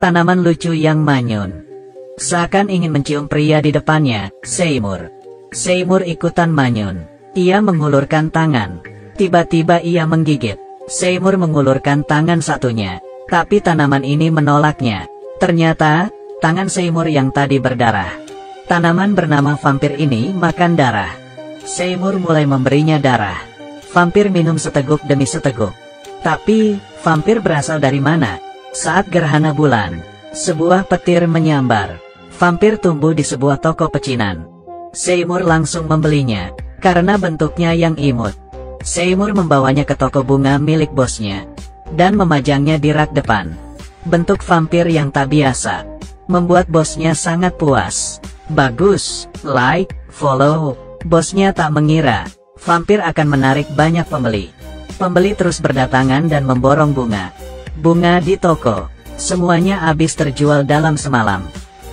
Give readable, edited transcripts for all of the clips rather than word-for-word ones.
Tanaman lucu yang manyun. Seakan ingin mencium pria di depannya, Seymour. Seymour ikutan manyun. Ia mengulurkan tangan. Tiba-tiba ia menggigit. Seymour mengulurkan tangan satunya. Tapi tanaman ini menolaknya. Ternyata, tangan Seymour yang tadi berdarah. Tanaman bernama vampir ini makan darah. Seymour mulai memberinya darah. Vampir minum seteguk demi seteguk. Tapi, vampir berasal dari mana? Saat gerhana bulan, sebuah petir menyambar. Vampir tumbuh di sebuah toko pecinan. Seymour langsung membelinya, karena bentuknya yang imut. Seymour membawanya ke toko bunga milik bosnya, dan memajangnya di rak depan. Bentuk vampir yang tak biasa, membuat bosnya sangat puas. Bagus, like, follow. Bosnya tak mengira, vampir akan menarik banyak pembeli. Pembeli terus berdatangan dan memborong bunga. Bunga di toko, semuanya habis terjual dalam semalam.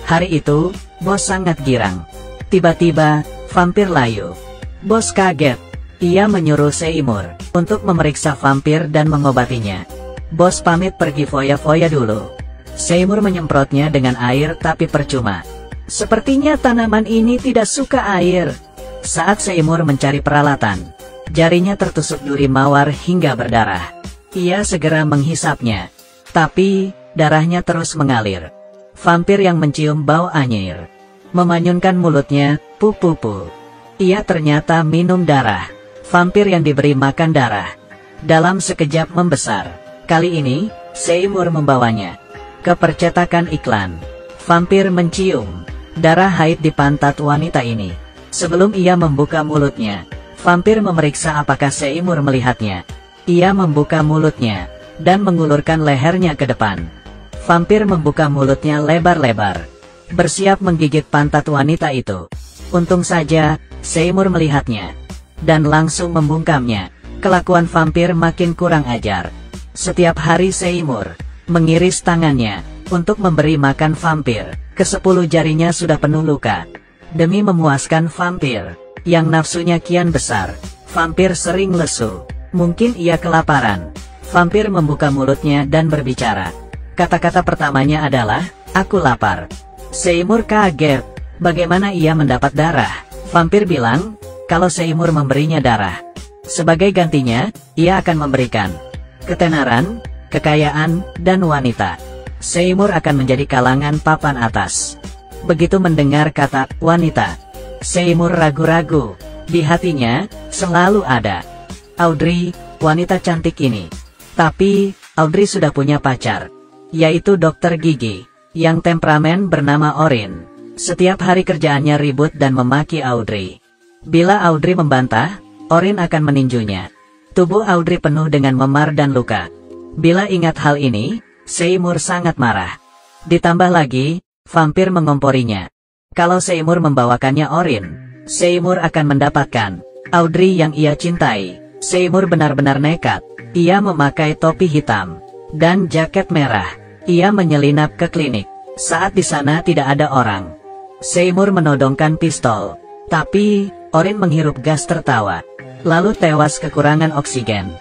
Hari itu, bos sangat girang. Tiba-tiba, vampir layu. Bos kaget. Ia menyuruh Seymour untuk memeriksa vampir dan mengobatinya. Bos pamit pergi foya-foya dulu. Seymour menyemprotnya dengan air tapi percuma. Sepertinya tanaman ini tidak suka air. Saat Seymour mencari peralatan, jarinya tertusuk duri mawar hingga berdarah. Ia segera menghisapnya. Tapi, darahnya terus mengalir. Vampir yang mencium bau anyir, memanyunkan mulutnya, pu-pu-pu. Ia ternyata minum darah. Vampir yang diberi makan darah. Dalam sekejap membesar. Kali ini, Seymour membawanya ke percetakan iklan. Vampir mencium darah haid di pantat wanita ini. Sebelum ia membuka mulutnya, vampir memeriksa apakah Seymour melihatnya. Ia membuka mulutnya, dan mengulurkan lehernya ke depan. Vampir membuka mulutnya lebar-lebar, bersiap menggigit pantat wanita itu. Untung saja, Seymour melihatnya, dan langsung membungkamnya. Kelakuan vampir makin kurang ajar. Setiap hari Seymour mengiris tangannya, untuk memberi makan vampir. Ke-10 jarinya sudah penuh luka. Demi memuaskan vampir, yang nafsunya kian besar, vampir sering lesu. Mungkin ia kelaparan. Vampir membuka mulutnya dan berbicara. Kata-kata pertamanya adalah, "Aku lapar." Seymour kaget. Bagaimana ia mendapat darah? Vampir bilang, kalau Seymour memberinya darah, sebagai gantinya, ia akan memberikan ketenaran, kekayaan, dan wanita. Seymour akan menjadi kalangan papan atas. Begitu mendengar kata wanita, Seymour ragu-ragu. Di hatinya, selalu ada Audrey, wanita cantik ini. Tapi, Audrey sudah punya pacar, yaitu dokter gigi, yang temperamen bernama Orin. Setiap hari kerjaannya ribut dan memaki Audrey. Bila Audrey membantah, Orin akan meninjunya. Tubuh Audrey penuh dengan memar dan luka. Bila ingat hal ini, Seymour sangat marah. Ditambah lagi, vampir mengomporinya. Kalau Seymour membawakannya Orin, Seymour akan mendapatkan Audrey yang ia cintai. Seymour benar-benar nekat. Ia memakai topi hitam dan jaket merah. Ia menyelinap ke klinik. Saat di sana tidak ada orang, Seymour menodongkan pistol. Tapi, Orin menghirup gas tertawa, lalu tewas kekurangan oksigen.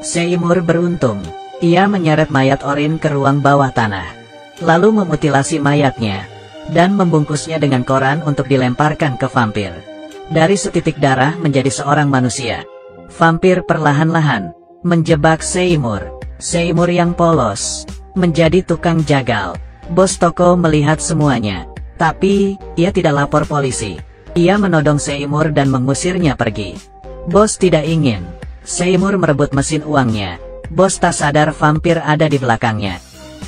Seymour beruntung. Ia menyeret mayat Orin ke ruang bawah tanah, lalu memutilasi mayatnya, dan membungkusnya dengan koran untuk dilemparkan ke vampir. Dari setitik darah menjadi seorang manusia. Vampir perlahan-lahan menjebak Seymour. Seymour yang polos menjadi tukang jagal. Bos toko melihat semuanya, tapi ia tidak lapor polisi. Ia menodong Seymour dan mengusirnya pergi. Bos tidak ingin Seymour merebut mesin uangnya. Bos tak sadar vampir ada di belakangnya.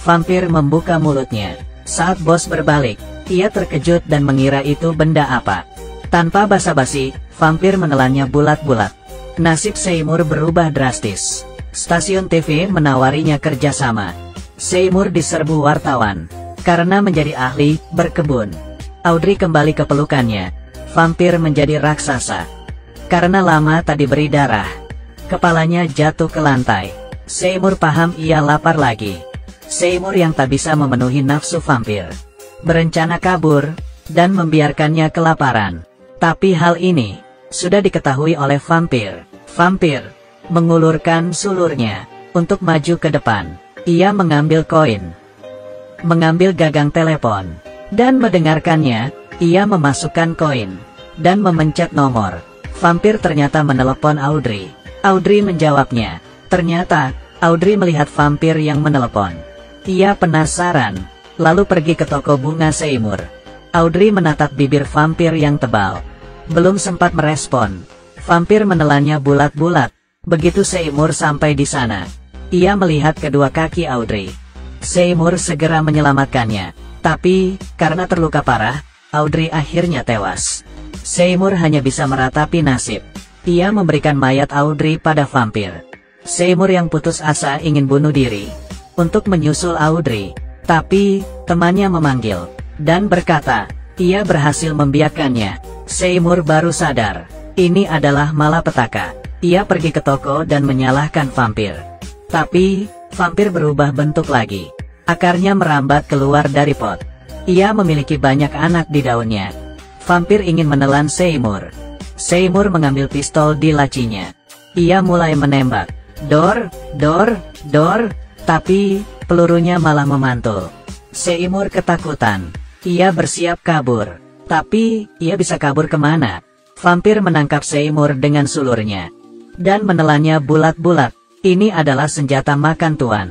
Vampir membuka mulutnya. Saat bos berbalik, ia terkejut dan mengira itu benda apa. Tanpa basa-basi, vampir menelannya bulat-bulat. Nasib Seymour berubah drastis. Stasiun TV menawarinya kerjasama. Seymour diserbu wartawan karena menjadi ahli berkebun. Audrey kembali ke pelukannya. Vampir menjadi raksasa karena lama tak diberi darah. Kepalanya jatuh ke lantai. Seymour paham ia lapar lagi. Seymour yang tak bisa memenuhi nafsu vampir berencana kabur dan membiarkannya kelaparan. Tapi hal ini sudah diketahui oleh vampir. Vampir mengulurkan sulurnya untuk maju ke depan. Ia mengambil koin mengambil gagang telepon, dan mendengarkannya. Ia memasukkan koin, dan memencet nomor. Vampir ternyata menelepon Audrey. Audrey menjawabnya. Ternyata, Audrey melihat vampir yang menelepon. Ia penasaran, lalu pergi ke toko bunga Seymour. Audrey menatap bibir vampir yang tebal. Belum sempat merespon, vampir menelannya bulat-bulat. Begitu Seymour sampai di sana, ia melihat kedua kaki Audrey. Seymour segera menyelamatkannya, tapi karena terluka parah, Audrey akhirnya tewas. Seymour hanya bisa meratapi nasib. Ia memberikan mayat Audrey pada vampir. Seymour yang putus asa ingin bunuh diri untuk menyusul Audrey, tapi temannya memanggil dan berkata, ia berhasil membiarkannya. Seymour baru sadar, ini adalah malapetaka. Ia pergi ke toko dan menyalahkan vampir. Tapi, vampir berubah bentuk lagi. Akarnya merambat keluar dari pot. Ia memiliki banyak anak di daunnya. Vampir ingin menelan Seymour. Seymour mengambil pistol di lacinya. Ia mulai menembak. Dor, dor, dor, tapi pelurunya malah memantul. Seymour ketakutan. Ia bersiap kabur. Tapi, ia bisa kabur kemana? Vampir menangkap Seymour dengan sulurnya dan menelannya bulat-bulat. Ini adalah senjata makan tuan.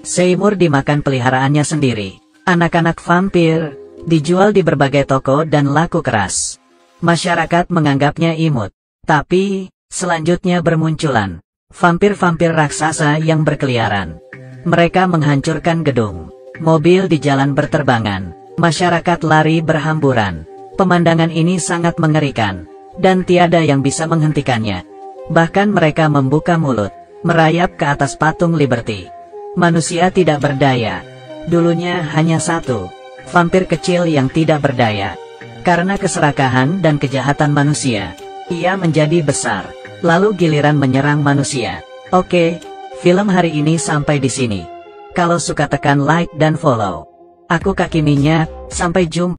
Seymour dimakan peliharaannya sendiri. Anak-anak vampir dijual di berbagai toko dan laku keras. Masyarakat menganggapnya imut. Tapi, selanjutnya bermunculan vampir-vampir raksasa yang berkeliaran. Mereka menghancurkan gedung, mobil di jalan berterbangan. Masyarakat lari berhamburan. Pemandangan ini sangat mengerikan, dan tiada yang bisa menghentikannya. Bahkan mereka membuka mulut, merayap ke atas patung Liberty. Manusia tidak berdaya. Dulunya hanya satu, vampir kecil yang tidak berdaya. Karena keserakahan dan kejahatan manusia, ia menjadi besar, lalu giliran menyerang manusia. Oke, film hari ini sampai di sini. Kalau suka tekan like dan follow. Aku Kaki Minyak, sampai jumpa.